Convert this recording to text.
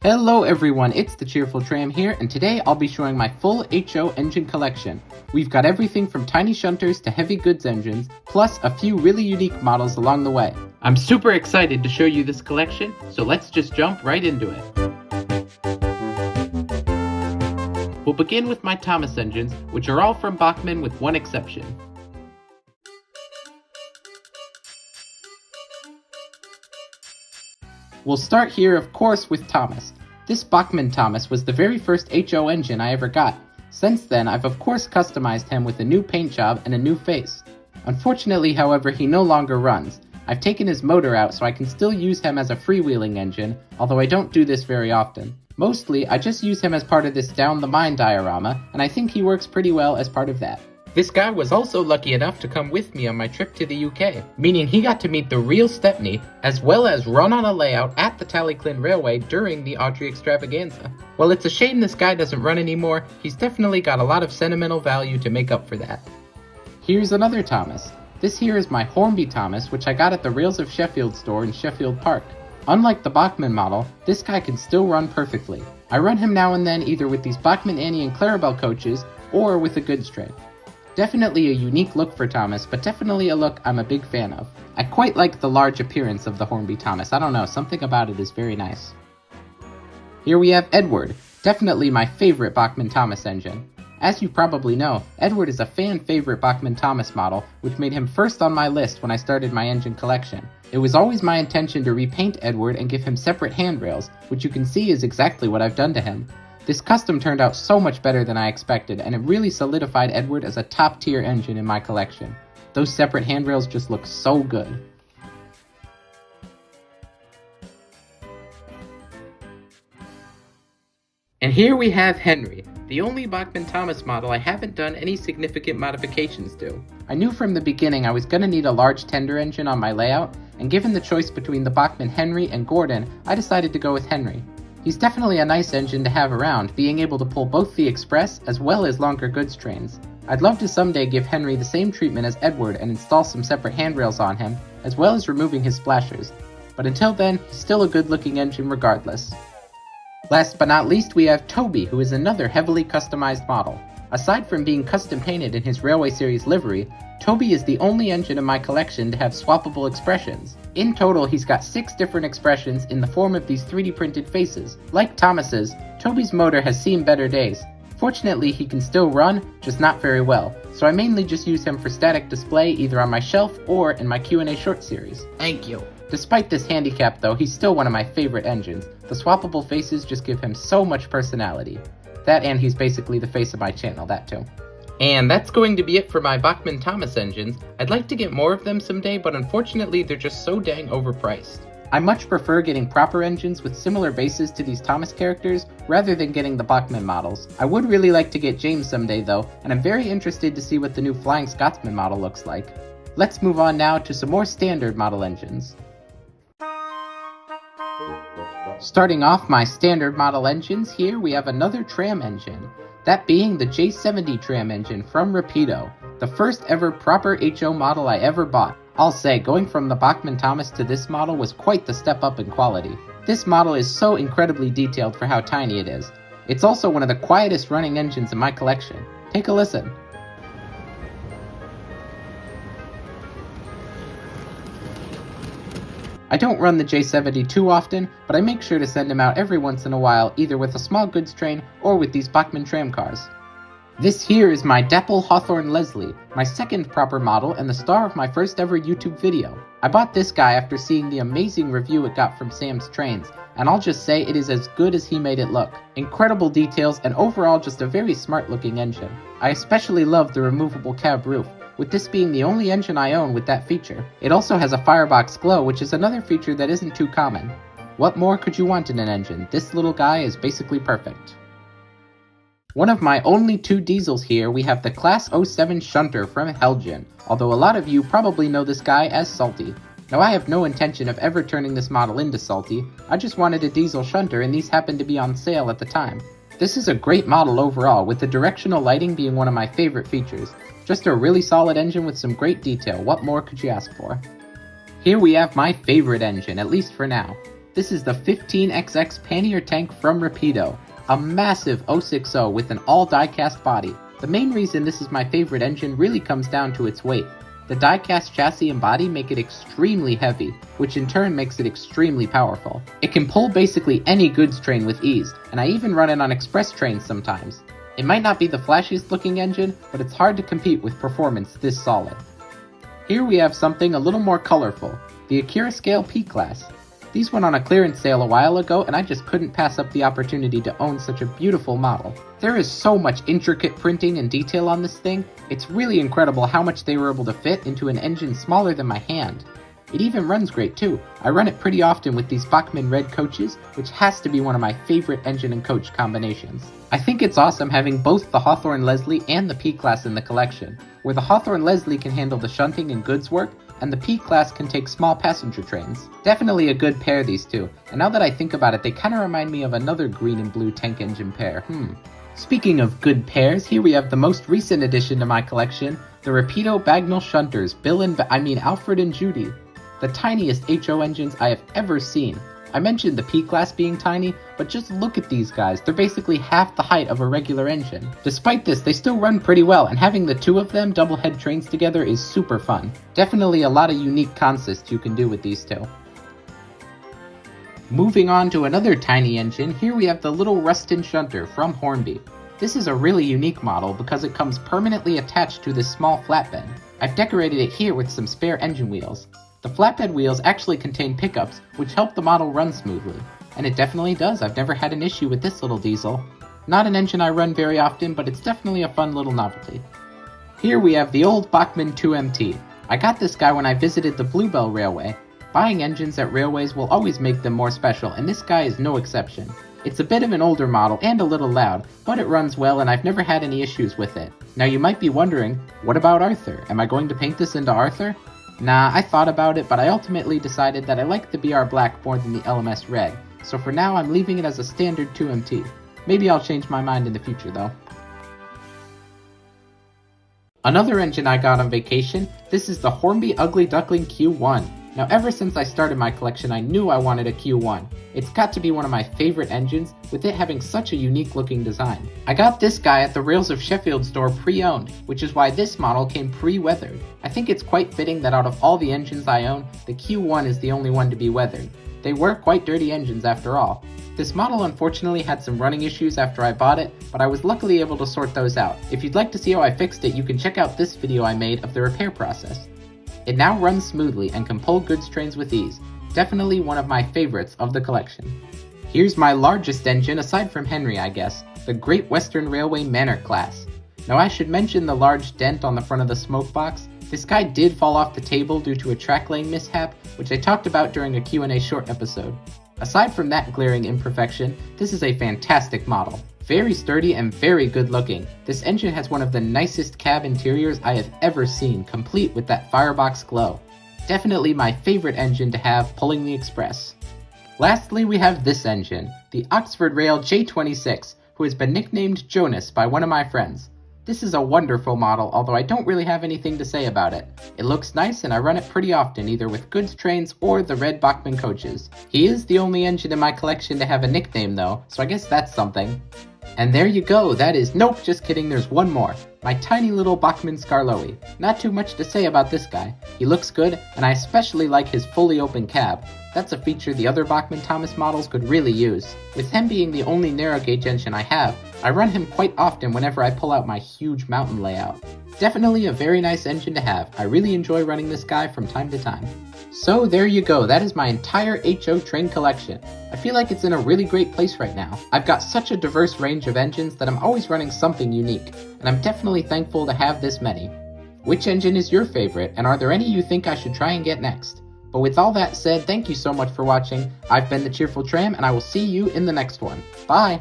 Hello everyone, it's the Cheerful Tram here, and today I'll be showing my full HO engine collection. We've got everything from tiny shunters to heavy goods engines, plus a few really unique models along the way. I'm super excited to show you this collection, so let's just jump right into it. We'll begin with my Thomas engines, which are all from Bachmann with one exception. We'll start here, of course, with Thomas. This Bachmann Thomas was the very first HO engine I ever got. Since then, I've of course customized him with a new paint job and a new face. Unfortunately, however, he no longer runs. I've taken his motor out so I can still use him as a freewheeling engine, although I don't do this very often. Mostly, I just use him as part of this Down the Mine diorama, and I think he works pretty well as part of that. This guy was also lucky enough to come with me on my trip to the UK, meaning he got to meet the real Stepney, as well as run on a layout at the Tallyclin Railway during the Audrey extravaganza. While it's a shame this guy doesn't run anymore, he's definitely got a lot of sentimental value to make up for that. Here's another Thomas. This here is my Hornby Thomas, which I got at the Rails of Sheffield store in Sheffield Park. Unlike the Bachmann model, this guy can still run perfectly. I run him now and then either with these Bachmann Annie and Clarabelle coaches, or with a goods train. Definitely a unique look for Thomas, but definitely a look I'm a big fan of. I quite like the large appearance of the Hornby Thomas. I don't know, something about it is very nice. Here we have Edward, definitely my favorite Bachmann Thomas engine. As you probably know, Edward is a fan favorite Bachmann Thomas model, which made him first on my list when I started my engine collection. It was always my intention to repaint Edward and give him separate handrails, which you can see is exactly what I've done to him. This custom turned out so much better than I expected, and it really solidified Edward as a top-tier engine in my collection. Those separate handrails just look so good. And here we have Henry, the only Bachmann Thomas model I haven't done any significant modifications to. I knew from the beginning I was going to need a large tender engine on my layout, and given the choice between the Bachmann Henry and Gordon, I decided to go with Henry. He's definitely a nice engine to have around, being able to pull both the express as well as longer goods trains. I'd love to someday give Henry the same treatment as Edward and install some separate handrails on him, as well as removing his splashers. But until then, he's still a good looking engine regardless. Last but not least, we have Toby, who is another heavily customized model. Aside from being custom painted in his Railway Series livery, Toby is the only engine in my collection to have swappable expressions. In total, he's got 6 different expressions in the form of these 3D printed faces. Like Thomas's, Toby's motor has seen better days. Fortunately, he can still run, just not very well, so I mainly just use him for static display either on my shelf or in my Q&A short series. Thank you. Despite this handicap though, he's still one of my favorite engines. The swappable faces just give him so much personality. That, and he's basically the face of my channel, that too. And that's going to be it for my Bachmann Thomas engines. I'd like to get more of them someday, but unfortunately they're just so dang overpriced. I much prefer getting proper engines with similar bases to these Thomas characters, rather than getting the Bachmann models. I would really like to get James someday though, and I'm very interested to see what the new Flying Scotsman model looks like. Let's move on now to some more standard model engines. Starting off my standard model engines, here we have another Tram engine. That being the J70 Tram engine from Rapido, the first ever proper HO model I ever bought. I'll say, going from the Bachmann Thomas to this model was quite the step up in quality. This model is so incredibly detailed for how tiny it is. It's also one of the quietest running engines in my collection. Take a listen. I don't run the J70 too often, but I make sure to send him out every once in a while, either with a small goods train or with these Bachmann tram cars. This here is my Dapple Hawthorne Leslie, my second proper model and the star of my first ever YouTube video. I bought this guy after seeing the amazing review it got from Sam's Trains, and I'll just say it is as good as he made it look. Incredible details and overall just a very smart looking engine. I especially love the removable cab roof, with this being the only engine I own with that feature. It also has a firebox glow, which is another feature that isn't too common. What more could you want in an engine? This little guy is basically perfect. One of my only 2 diesels here, we have the Class 07 Shunter from Helgen, although a lot of you probably know this guy as Salty. Now I have no intention of ever turning this model into Salty, I just wanted a diesel shunter and these happened to be on sale at the time. This is a great model overall, with the directional lighting being one of my favorite features. Just a really solid engine with some great detail, what more could you ask for? Here we have my favorite engine, at least for now. This is the 15XX pannier tank from Rapido, a massive 060 with an all die-cast body. The main reason this is my favorite engine really comes down to its weight. The die-cast chassis and body make it extremely heavy, which in turn makes it extremely powerful. It can pull basically any goods train with ease, and I even run it on express trains sometimes. It might not be the flashiest looking engine, but it's hard to compete with performance this solid. Here we have something a little more colorful, the Akira Scale P-Class. These went on a clearance sale a while ago, and I just couldn't pass up the opportunity to own such a beautiful model. There is so much intricate printing and detail on this thing, it's really incredible how much they were able to fit into an engine smaller than my hand. It even runs great too. I run it pretty often with these Bachmann red coaches, which has to be one of my favorite engine and coach combinations. I think it's awesome having both the Hawthorne Leslie and the P-Class in the collection, where the Hawthorne Leslie can handle the shunting and goods work, and the P-Class can take small passenger trains. Definitely a good pair, these two, and now that I think about it, they kinda remind me of another green and blue tank engine pair. Speaking of good pairs, here we have the most recent addition to my collection, the Rapido Bagnall Shunters, Alfred and Judy. The tiniest HO engines I have ever seen. I mentioned the P-Class being tiny, but just look at these guys, they're basically half the height of a regular engine. Despite this, they still run pretty well, and having the two of them double head trains together is super fun. Definitely a lot of unique consists you can do with these two. Moving on to another tiny engine, here we have the little Ruston Shunter from Hornby. This is a really unique model because it comes permanently attached to this small flatbed. I've decorated it here with some spare engine wheels. The flatbed wheels actually contain pickups, which help the model run smoothly. And it definitely does, I've never had an issue with this little diesel. Not an engine I run very often, but it's definitely a fun little novelty. Here we have the old Bachmann 2MT. I got this guy when I visited the Bluebell Railway. Buying engines at railways will always make them more special, and this guy is no exception. It's a bit of an older model and a little loud, but it runs well and I've never had any issues with it. Now you might be wondering, what about Arthur? Am I going to paint this into Arthur? Nah, I thought about it, but I ultimately decided that I like the BR Black more than the LMS Red, so for now I'm leaving it as a standard 2MT. Maybe I'll change my mind in the future though. Another engine I got on vacation, this is the Hornby Ugly Duckling Q1. Now ever since I started my collection I knew I wanted a Q1. It's got to be one of my favorite engines, with it having such a unique looking design. I got this guy at the Rails of Sheffield store pre-owned, which is why this model came pre-weathered. I think it's quite fitting that out of all the engines I own, the Q1 is the only one to be weathered. They were quite dirty engines after all. This model unfortunately had some running issues after I bought it, but I was luckily able to sort those out. If you'd like to see how I fixed it, you can check out this video I made of the repair process. It now runs smoothly and can pull goods trains with ease. Definitely one of my favorites of the collection. Here's my largest engine aside from Henry, I guess, the Great Western Railway Manor class. Now I should mention the large dent on the front of the smoke box. This guy did fall off the table due to a track laying mishap, which I talked about during a Q&A short episode. Aside from that glaring imperfection, this is a fantastic model. Very sturdy and very good looking. This engine has one of the nicest cab interiors I have ever seen, complete with that firebox glow. Definitely my favorite engine to have pulling the express. Lastly, we have this engine, the Oxford Rail J26, who has been nicknamed Jonas by one of my friends. This is a wonderful model, although I don't really have anything to say about it. It looks nice and I run it pretty often, either with goods trains or the red Bachmann coaches. He is the only engine in my collection to have a nickname though, so I guess that's something. And there you go, nope, just kidding, there's one more. My tiny little Bachmann Skarloey. Not too much to say about this guy. He looks good, and I especially like his fully open cab. That's a feature the other Bachmann Thomas models could really use. With him being the only narrow gauge engine I have, I run him quite often whenever I pull out my huge mountain layout. Definitely a very nice engine to have. I really enjoy running this guy from time to time. So there you go, that is my entire HO train collection. I feel like it's in a really great place right now. I've got such a diverse range of engines that I'm always running something unique, and I'm definitely thankful to have this many. Which engine is your favorite, and are there any you think I should try and get next? But with all that said, thank you so much for watching. I've been the Cheerful Tram, and I will see you in the next one. Bye!